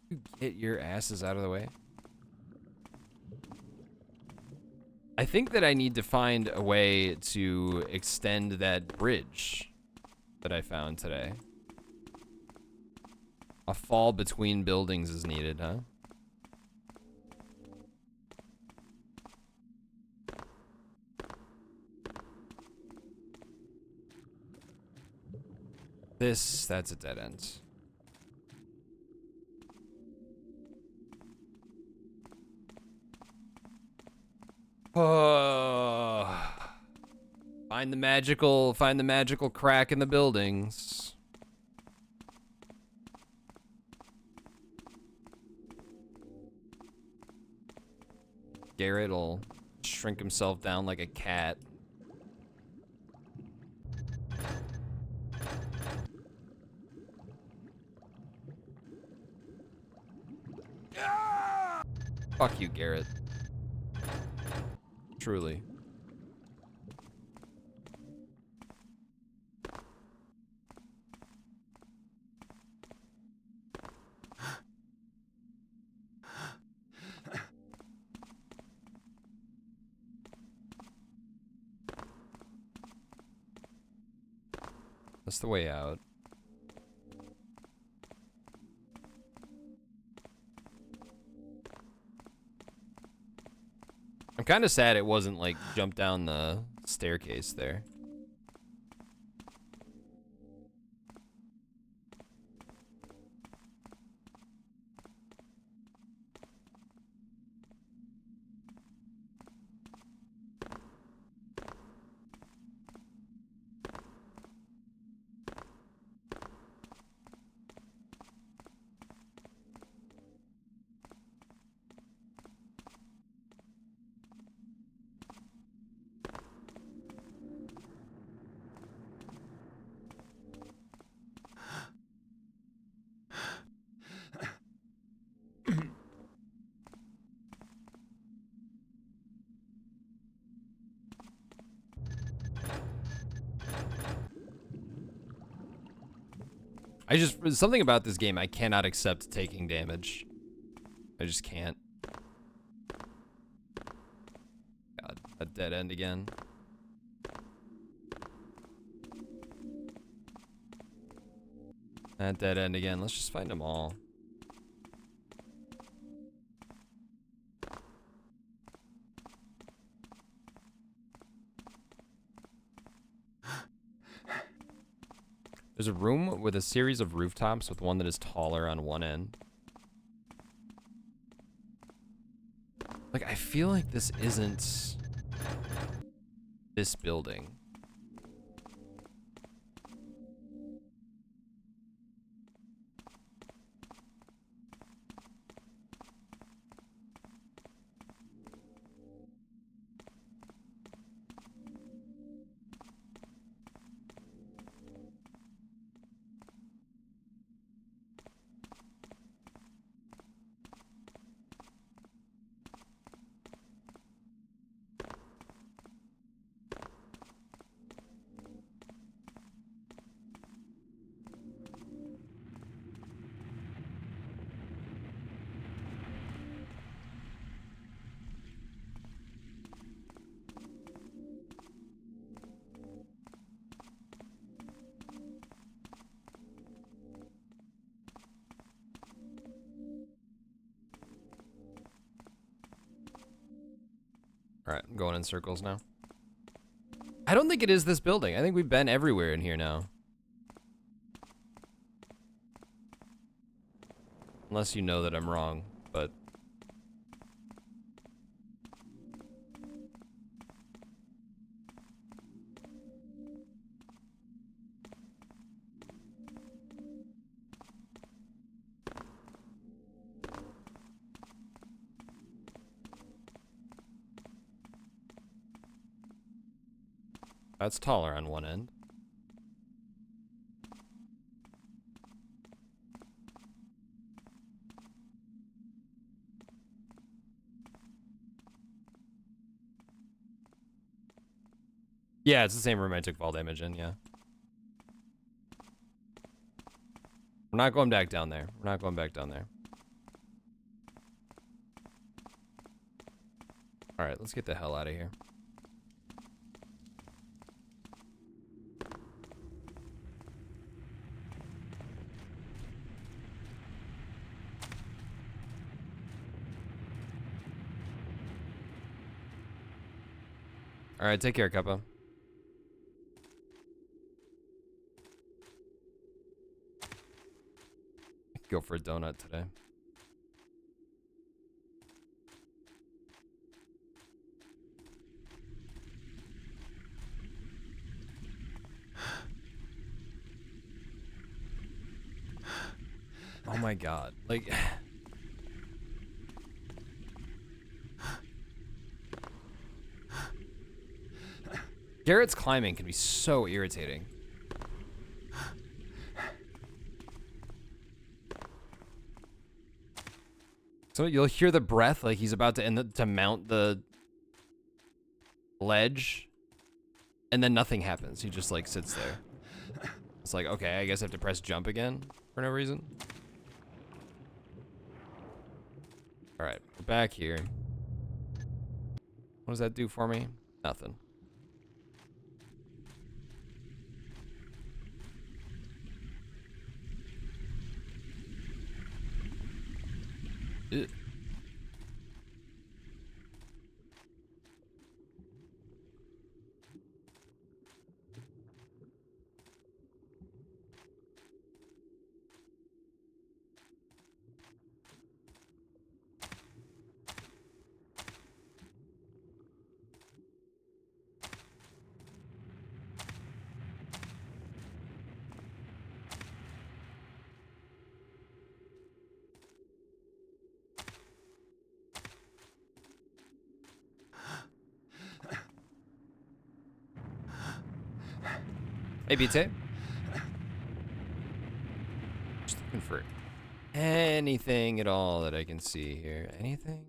Speaker 1: You get your asses out of the way. I think that I need to find a way to extend that bridge that I found today. A fall between buildings is needed, huh? That's a dead end. Oh. Find the magical crack in the buildings. Garrett will shrink himself down like a cat. Fuck you, Garrett. Truly. That's the way out. I'm kind of sad it wasn't like jump down the staircase there. Something about this game, I cannot accept taking damage. I just can't. God, a dead end again. That dead end again. Let's just find them all. There's a room with a series of rooftops with one that is taller on one end. Like, I feel like this isn't this building. All right, I'm going in circles now. I don't think it is this building. I think we've been everywhere in here now. Unless you know that I'm wrong, but... That's taller on one end. Yeah, it's the same room I took fall damage in, yeah. We're not going back down there. We're not going back down there. Alright, let's get the hell out of here. Alright, take care, Kappa. Go for a donut today. Oh my god. Like... Garrett's climbing can be so irritating. So you'll hear the breath like he's about to mount the ledge, and then nothing happens. He just like sits there. It's like, okay, I guess I have to press jump again for no reason. All right, we're back here. What does that do for me? Nothing. Ugh. Hey, BT. Just looking for anything at all that I can see here. Anything?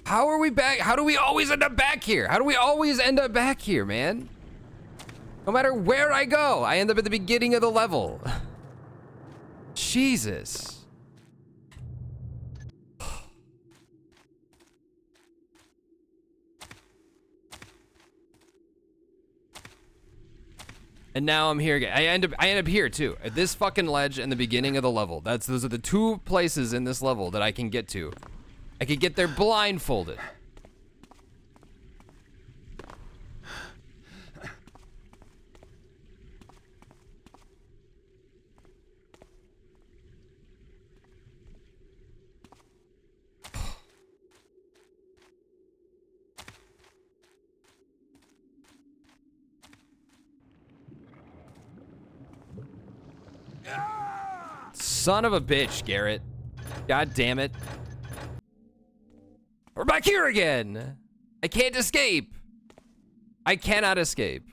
Speaker 1: How are we back? How do we always end up back here? How do we always end up back here, man? No matter where I go, I end up at the beginning of the level. Jesus. And now I'm here again. I end up here too, at this fucking ledge and the beginning of the level. Those are the two places in this level that I can get to. I could get there blindfolded. Son of a bitch, Garrett. God damn it. We're back here again. I can't escape. I cannot escape.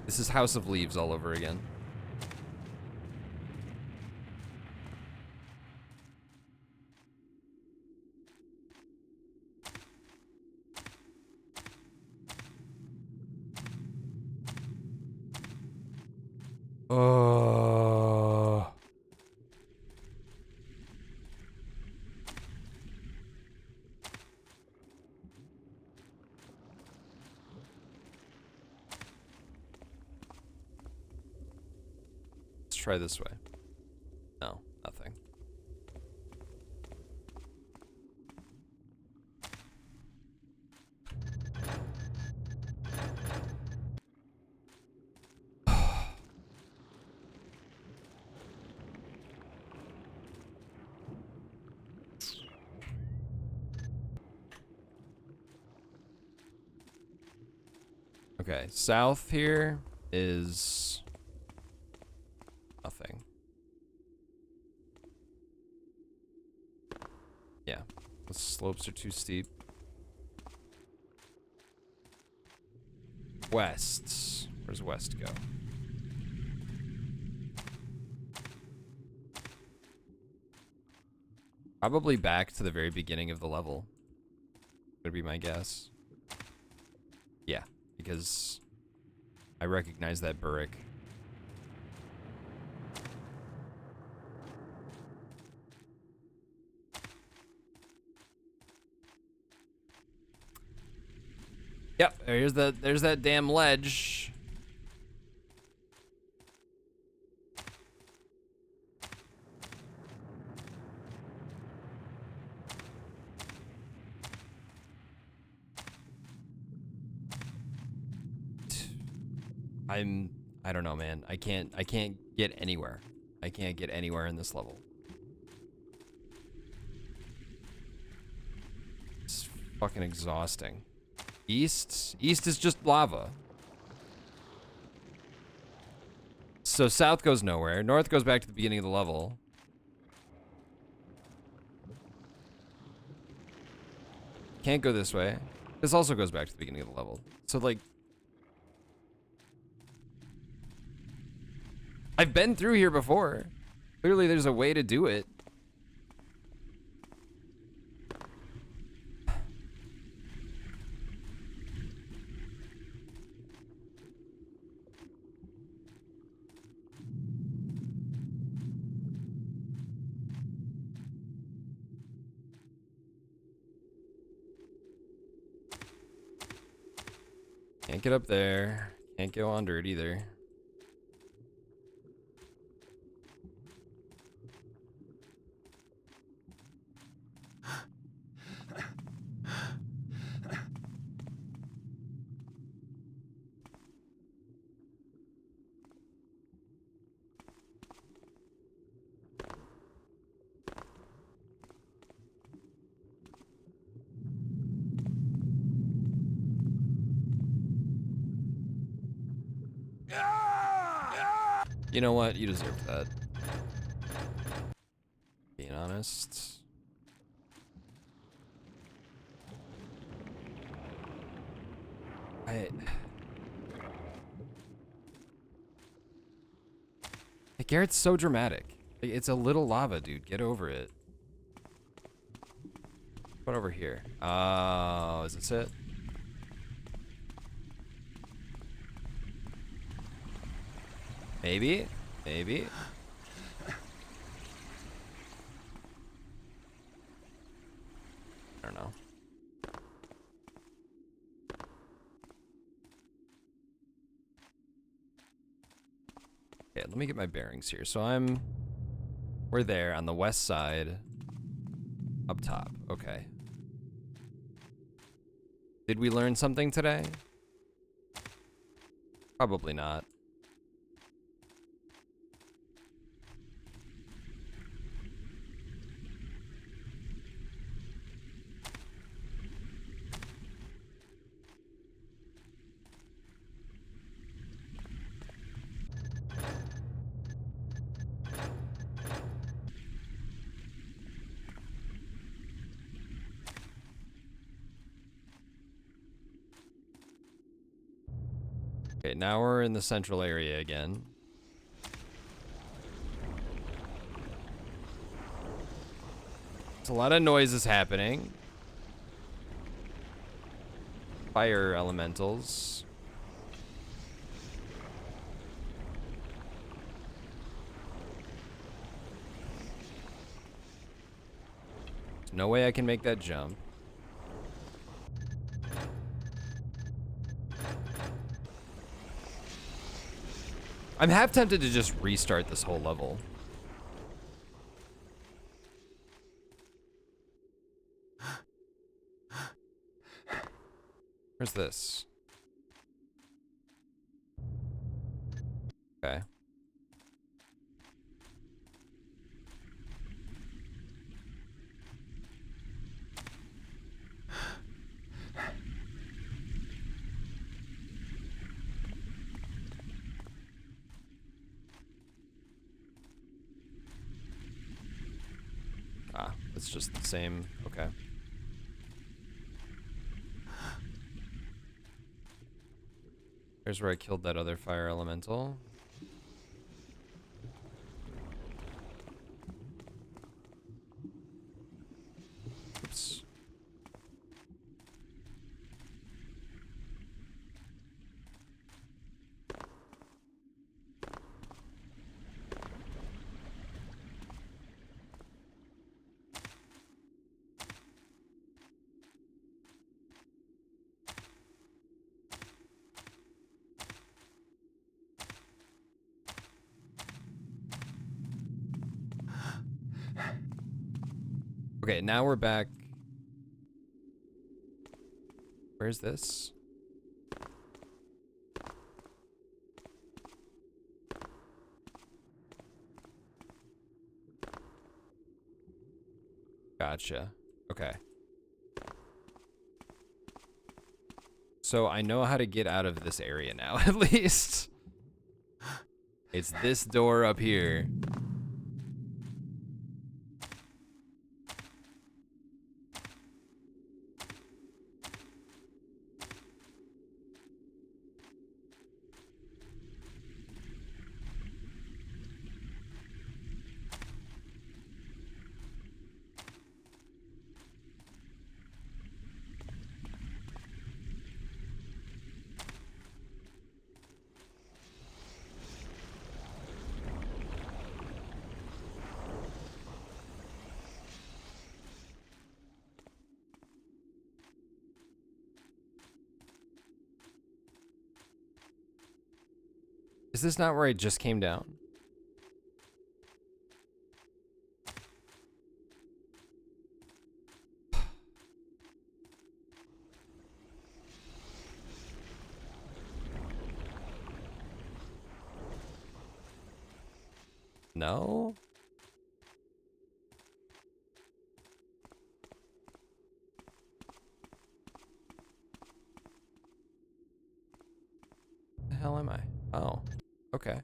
Speaker 1: This is House of Leaves all over again. Oh. Let's try this way. No, nothing. Okay, south here is nothing. Yeah, the slopes are too steep. West. Where's west go? Probably back to the very beginning of the level. Would be my guess. Yeah, because I recognize that Burrick. Yep, there's that damn ledge. I don't know, man. I can't get anywhere. I can't get anywhere in this level. It's fucking exhausting. East is just lava. So south goes nowhere. North goes back to the beginning of the level. Can't go this way. This also goes back to the beginning of the level. So like, I've been through here before. Clearly there's a way to do it. Can't get up there. Can't go under it either. You know what? You deserve that. Being honest. Hey, Garrett's so dramatic. It's a little lava, dude. Get over it. What over here? Oh, is this it? Maybe. Maybe. I don't know. let me get my bearings here. So we're there on the west side, up top. Okay. Did we learn something today? Probably not. Okay, now we're in the central area again. There's a lot of noises happening. Fire elementals. There's no way I can make that jump. I'm half tempted to just restart this whole level. Where's this? Okay. Ah, it's just the same. Okay. Here's where I killed that other fire elemental. Oops. Okay, now we're back. Where's this? Gotcha. Okay. So I know how to get out of this area now, at least. It's this door up here. Is this not where I just came down? No? The hell am I? Oh, okay.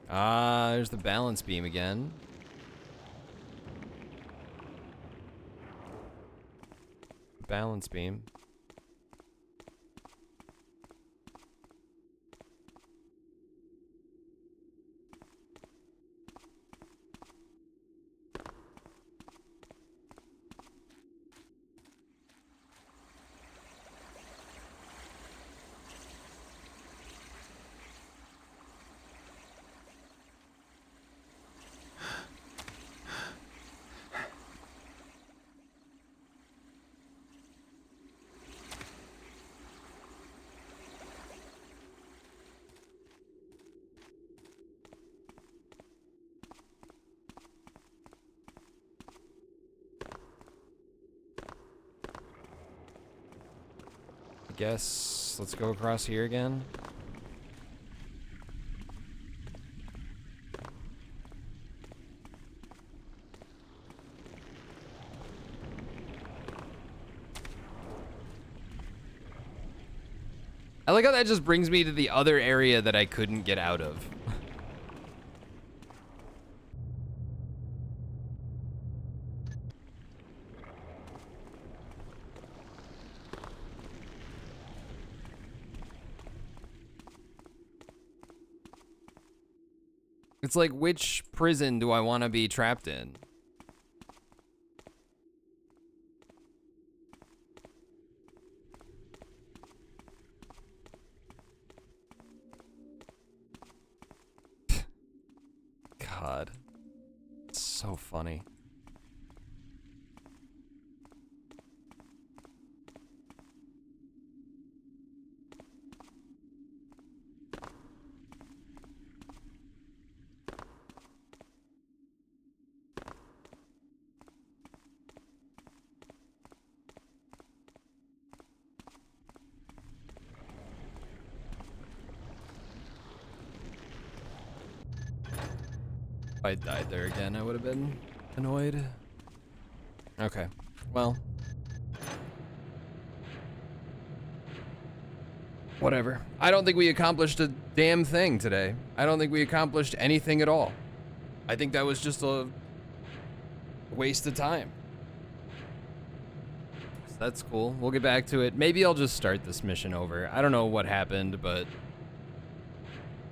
Speaker 1: Ah, there's the balance beam again. Balance beam. guess let's go across here again. I like how that just brings me to the other area that I couldn't get out of. It's like, which prison do I want to be trapped in? God. It's so funny. If I died there again, I would have been annoyed. Okay, well. Whatever. I don't think we accomplished a damn thing today. I don't think we accomplished anything at all. I think that was just a waste of time. So that's cool. We'll get back to it. Maybe I'll just start this mission over. I don't know what happened, but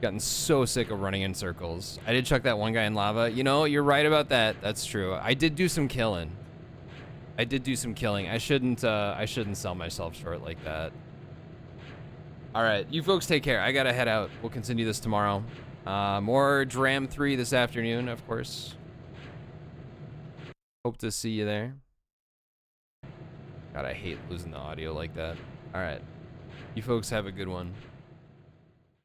Speaker 1: gotten so sick of running in circles. I did chuck that one guy in lava. You know, you're right about that. That's true. I did do some killing. I shouldn't sell myself short like that. All right, you folks take care. I gotta head out. We'll continue this tomorrow. More Dram 3 this afternoon, of course. Hope to see you there. God, I hate losing the audio like that. All right, you folks have a good one.